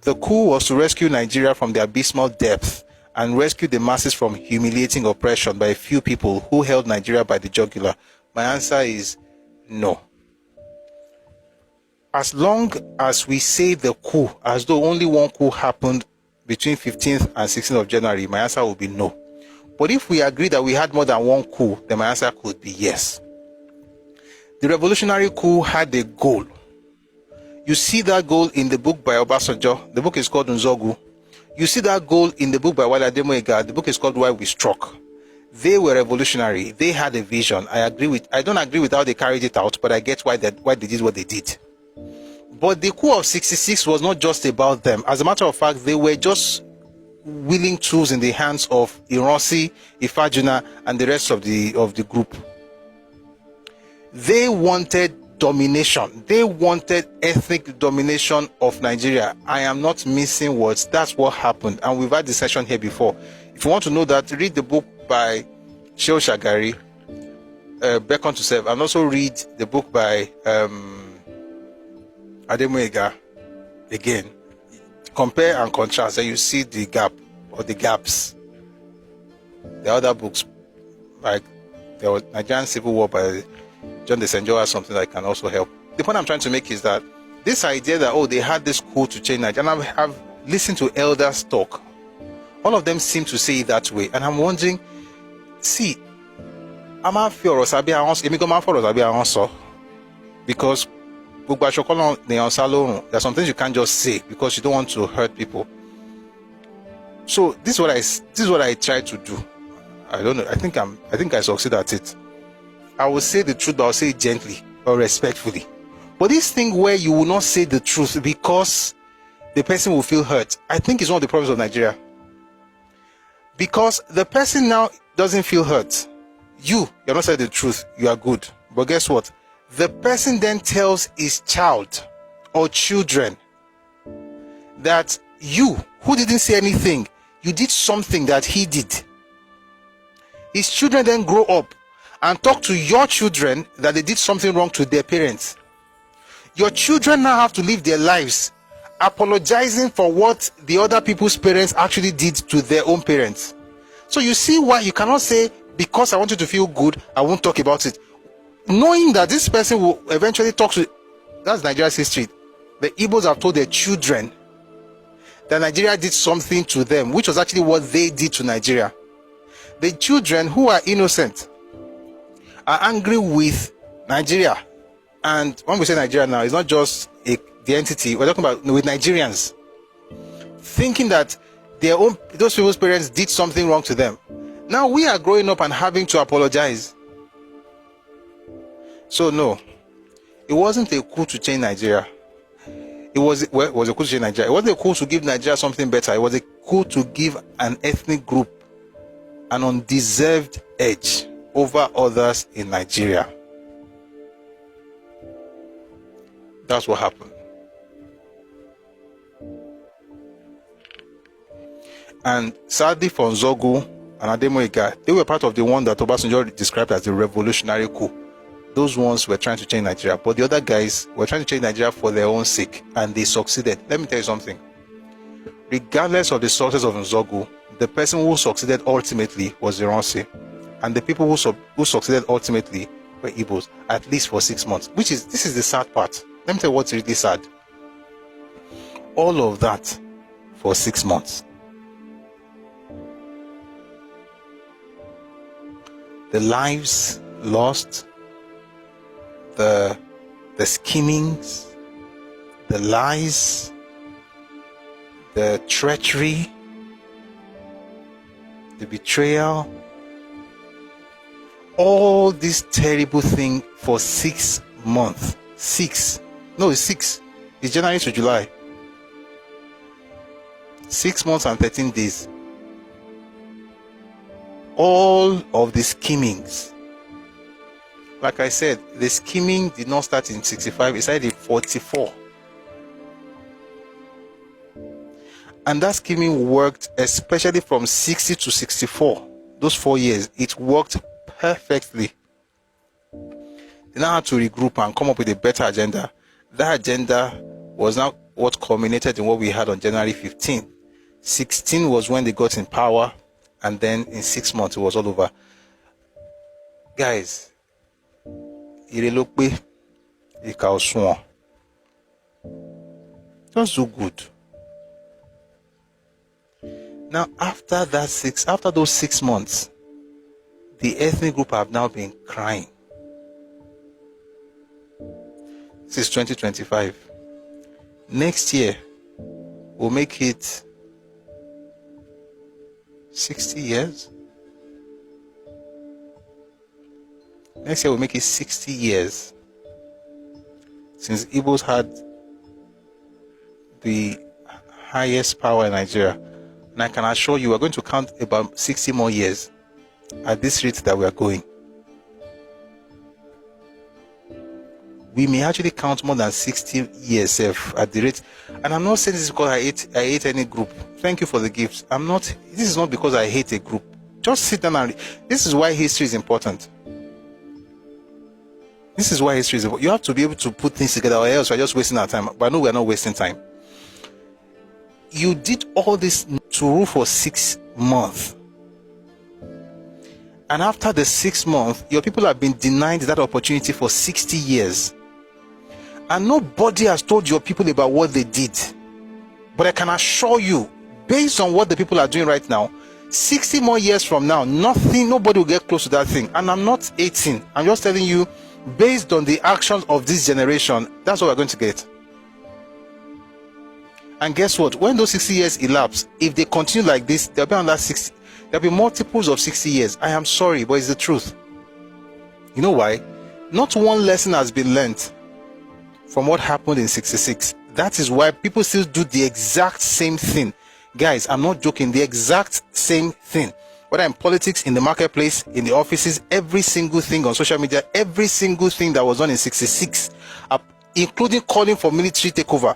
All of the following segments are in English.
The coup was to rescue Nigeria from the abysmal depth and rescue the masses from humiliating oppression by a few people who held Nigeria by the jugular. My answer is no. As long as we say the coup, as though only one coup happened between 15th and 16th of January, my answer will be no. But if we agree that we had more than one coup, then my answer could be yes. The revolutionary coup had a goal. You see that goal in the book by Obasanjo. The book is called Nzeogwu. You see that goal in the book by Ademoyega. The book is called Why We Struck. They were revolutionary. They had a vision. I don't agree with how they carried it out, but I get why they did what they did. But the coup of 66 was not just about them. As a matter of fact, they were just willing tools in the hands of Ironsi, Ifajuna, and the rest of the group. They wanted domination. They wanted ethnic domination of Nigeria. I am not missing words. That's what happened. And we've had this session here before. If you want to know that, read the book by Shehu Shagari, Beckon to Serve, and also read the book by Ademoyega again. Compare and contrast, and you see the gap or the gaps. The other books, like the Nigerian Civil War by John Nzeogwu, or something that can also help. The point I'm trying to make is that this idea that, they had this coup to change Nigeria, and I've listened to elders talk. All of them seem to say it that way, and I'm wondering, see, because there are some things you can't just say because you don't want to hurt people. So this is what I try to do. I don't know. I think I succeed at it. I will say the truth, but I'll say it gently or respectfully. But this thing where you will not say the truth because the person will feel hurt, I think is one of the problems of Nigeria. Because the person now doesn't feel hurt. You're not saying the truth. You are good. But guess what? The person then tells his child or children that you, who didn't say anything, you did something that he did. His children then grow up and talk to your children that they did something wrong to their parents. Your children now have to live their lives apologizing for what the other people's parents actually did to their own parents. So you see why you cannot say, because I want you to feel good, I won't talk about it. Knowing that this person will eventually talk to, that's Nigeria's history. The Igbos have told their children that Nigeria did something to them, which was actually what they did to Nigeria. The children who are innocent are angry with Nigeria. And when we say Nigeria now, it's not just the entity, we're talking about with Nigerians, thinking that those people's parents did something wrong to them. Now we are growing up and having to apologize. So no, it wasn't a coup to change Nigeria. It was a coup to change Nigeria. It wasn't a coup to give Nigeria something better. It was a coup to give an ethnic group an undeserved edge over others in Nigeria. That's what happened. And sadly for Nzeogwu and Ademoyega, they were part of the one that Obasanjo described as the revolutionary coup. Those ones were trying to change Nigeria, but the other guys were trying to change Nigeria for their own sake, and they succeeded. Let me tell you something. Regardless of the success of Nzeogwu, the person who succeeded ultimately was Ironsi, and the people who succeeded ultimately were Igbos, at least for 6 months. This is the sad part. Let me tell you what's really sad. All of that for 6 months. The lives lost, the schemings, the lies, the treachery, the betrayal, all this terrible thing for 6 months. It's 6. It's January to July. 6 months and 13 days. All of the schemings. Like I said, the scheming did not start in 65, it started in 44. And that scheming worked, especially from 60 to 64. Those 4 years, it worked perfectly. They now had to regroup and come up with a better agenda. That agenda was now what culminated in what we had on January 15th. 16 was when they got in power, and then in 6 months it was all over. Guys, just do good. Now, after those 6 months, the ethnic group have now been crying. This is 2025. Next year, we'll make it 60 years. Next year, we'll make it 60 years since Igbos had the highest power in Nigeria. And I can assure you, we're going to count about 60 more years at this rate that we are going. We may actually count more than 60 years at the rate. And I'm not saying this because I hate any group. Thank you for the gifts. This is not because I hate a group. Just sit down and this is why history is important. This is why history is important. You have to be able to put things together, or else we're just wasting our time. But no, we're not wasting time. You did all this to rule for 6 months. And after the 6 months, your people have been denied that opportunity for 60 years. And nobody has told your people about what they did. But I can assure you, based on what the people are doing right now, 60 more years from now, nobody will get close to that thing. And I'm not 18. I'm just telling you, based on the actions of this generation, that's what we're going to get. And guess what? When those 60 years elapse, if they continue like this, there'll be another 60. There'll be multiples of 60 years. I am sorry, but it's the truth. You know why? Not one lesson has been learned from what happened in 66. That is why people still do the exact same thing. Guys, I'm not joking. The exact same thing. Whether in politics, in the marketplace, in the offices, every single thing on social media, every single thing that was done in 66, including calling for military takeover,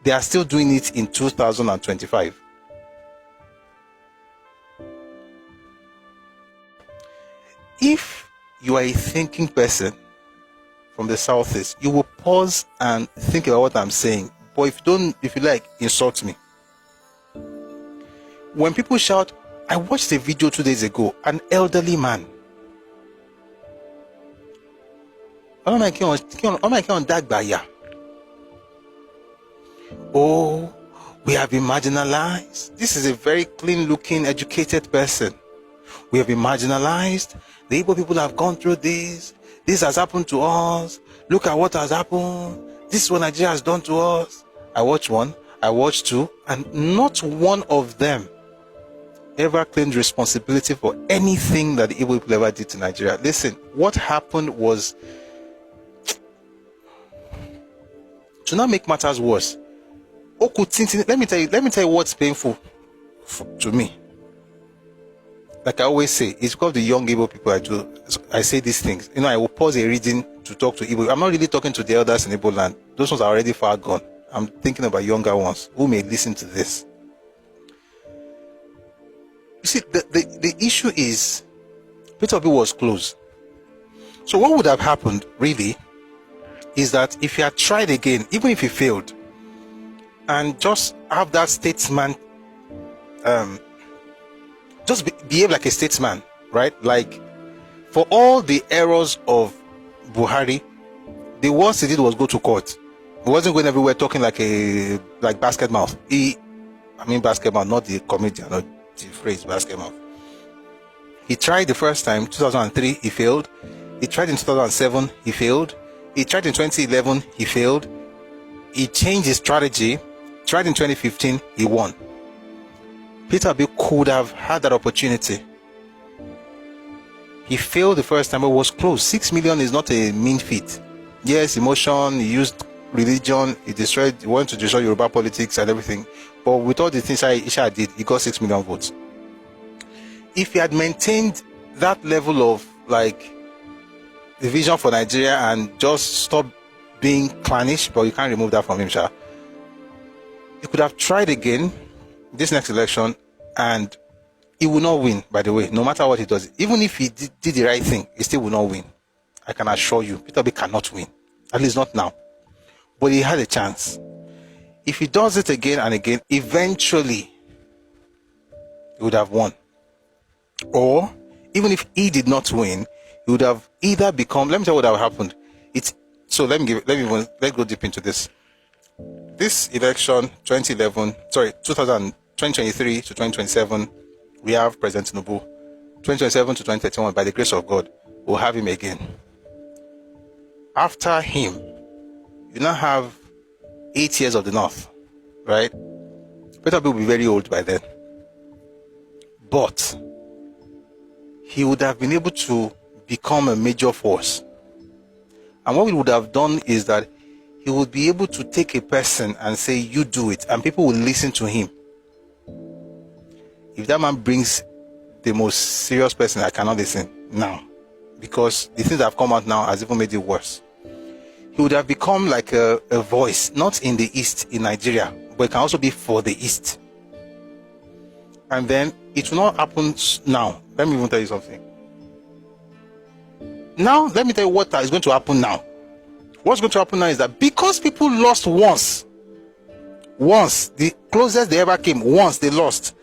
they are still doing it in 2025. If you are a thinking person from the Southeast, you will pause and think about what I'm saying. But if you like, insult me. When people shout, I watched a video 2 days ago, an elderly man. Oh, we have been marginalized. This is a very clean looking, educated person. We have been marginalized. The Igbo people have gone through this. This has happened to us. Look at what has happened. This is what Nigeria has done to us. I watched one, I watched two, and not one of them ever claimed responsibility for anything that the Igbo people ever did to Nigeria. Listen, what happened was, to not make matters worse, let me tell you what's painful to me. Like I always say, it's because the young Igbo people I say these things. I will pause a reading to talk to Igbo. I'm not really talking to the elders in Igbo land. Those ones are already far gone. I'm thinking about younger ones who may listen to this. You see, the issue is, Peter Obi was close. So what would have happened, really, is that if he had tried again, even if he failed, and just have that statesman, behave like a statesman, right? Like, for all the errors of Buhari, the worst he did was go to court. He wasn't going everywhere talking like basket mouth. Basket mouth, not the comedian, not the phrase basket mouth. He tried the first time, 2003, he failed. He tried in 2007, he failed. He tried in 2011, he failed. He changed his strategy. Tried in 2015, he won. Peter Obi could have had that opportunity. He failed the first time, but was close. 6 million is not a mean feat. Yes, emotion, he used religion, he wanted to destroy Yoruba politics and everything. But with all the things Isha did, he got 6 million votes. If he had maintained that level of the vision for Nigeria and just stop being clannish, but you can't remove that from him, Sha. He could have tried again this next election, and he will not win, by the way, no matter what he does. Even if he did the right thing, he still will not win. I can assure you, Peter Obi cannot win. At least not now. But he had a chance. If he does it again and again, eventually he would have won. Or even if he did not win, he would have either become, let me tell you what would have happened. Let's go deep into this. This election, 2023 to 2027, we have President Tinubu. 2027 to 2031, by the grace of God, we'll have him again. After him, you now have 8 years of the North, right? Peter will be very old by then. But he would have been able to become a major force. And what we would have done is that he would be able to take a person and say, you do it, and people will listen to him. If that man brings the most serious person, I cannot listen now, because the things that have come out now has even made it worse. He would have become like a voice, not in the East, in Nigeria, but it can also be for the East. And then it will not happen now. Let me even tell you something. Now, let me tell you what is going to happen now. What's going to happen now is that because people lost once, the closest they ever came, once they lost,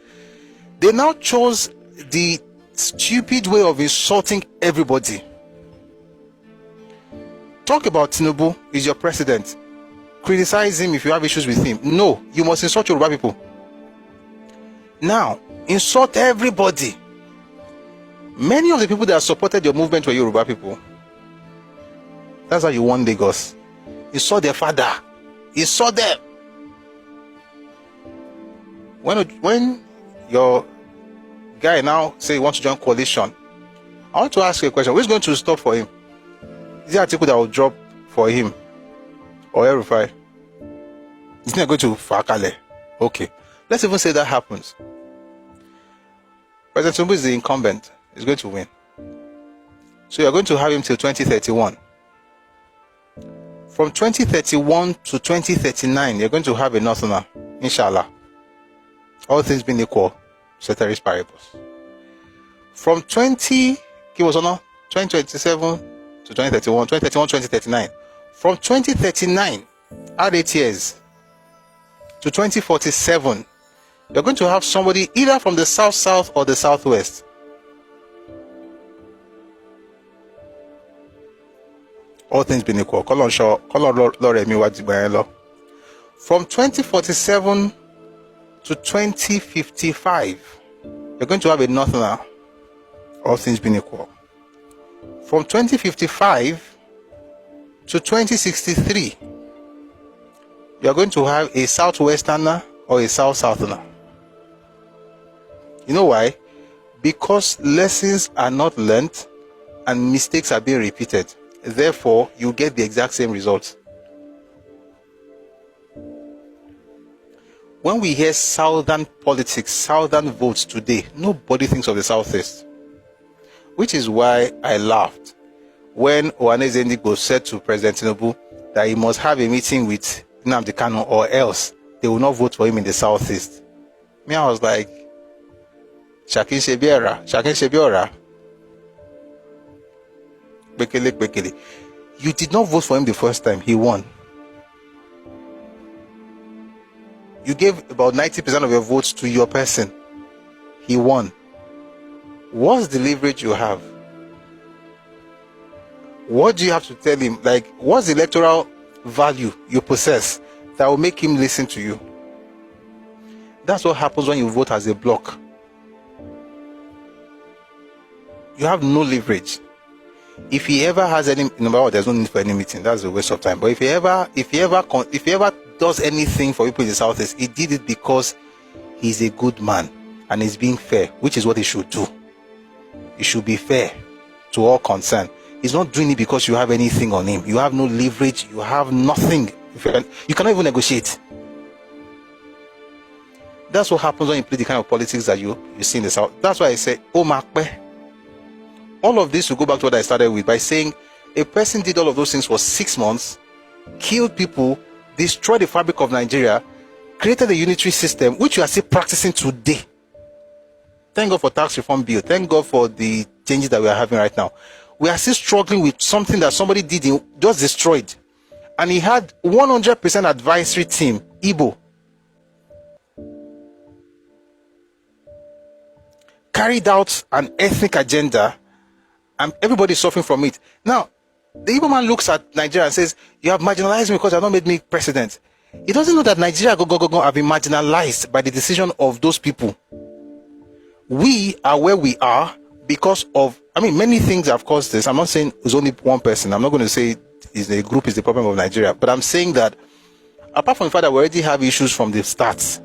they now chose the stupid way of insulting everybody. Talk about Tinubu, he's your president. Criticize him if you have issues with him. No, you must insult Yoruba people. Now, insult everybody. Many of the people that supported your movement were Yoruba people. That's how you won Lagos. You saw their father. You saw them. When your guy now say he wants to join coalition, I want to ask you a question. Who's going to stop for him? Is there article that will drop for him? Or Erufai? He's not going to Fakale. Okay. Let's even say that happens. President Tinubu is the incumbent. He's going to win. So you're going to have him till 2031. From 2031 to 2039, you're going to have a Northerner, inshallah. All things being equal, ceteris paribus. From 2027 to 2031, 2039. From 2039, add 8 years to 2047, you're going to have somebody either from the south or the southwest. All things being equal. From 2047 to 2055, you're going to have a Northerner. All things being equal. From 2055 to 2063, you're going to have a Southwesterner or a Southerner. You know why? Because lessons are not learned and mistakes are being repeated. Therefore, you get the exact same results. When we hear southern politics, southern votes today, nobody thinks of the southeast. Which is why I laughed when Nzeogwu said to President Tinubu that he must have a meeting with Nnamdi Kanu or else they will not vote for him in the southeast. Me, I was like, Shakin Shebiora. Bekele. You did not vote for him the first time, he won. You gave about 90% of your votes to your person, he won. What's the leverage you have? What do you have to tell him? Like, what's the electoral value you possess that will make him listen to you? That's what happens when you vote as a bloc. You have no leverage. If he ever has any, number one, there's no need for any meeting. That's a waste of time. But if he ever does anything for people in the southeast, he did it because he's a good man and he's being fair, which is what he should do. He should be fair to all concerned. He's not doing it because you have anything on him. You have no leverage. You have nothing. You cannot even negotiate. That's what happens when you play the kind of politics that you see in the south. That's why I say, oh Makpe. All of this will go back to what I started with by saying a person did all of those things for 6 months, killed people, destroyed the fabric of Nigeria, created a unitary system, which you are still practicing today. Thank God for tax reform bill. Thank God for the changes that we are having right now. We are still struggling with something that somebody did, just destroyed. and he had 100% advisory team, Igbo. Carried out an ethnic agenda, and everybody suffering from it. Now, the Igbo man looks at Nigeria and says, you have marginalized me because you have not made me president. He doesn't know that Nigeria have been marginalized by the decision of those people. We are where we are because of, many things have caused this. I'm not saying it's only one person. I'm not going to say a group is the problem of Nigeria, but I'm saying that apart from the fact that we already have issues from the start,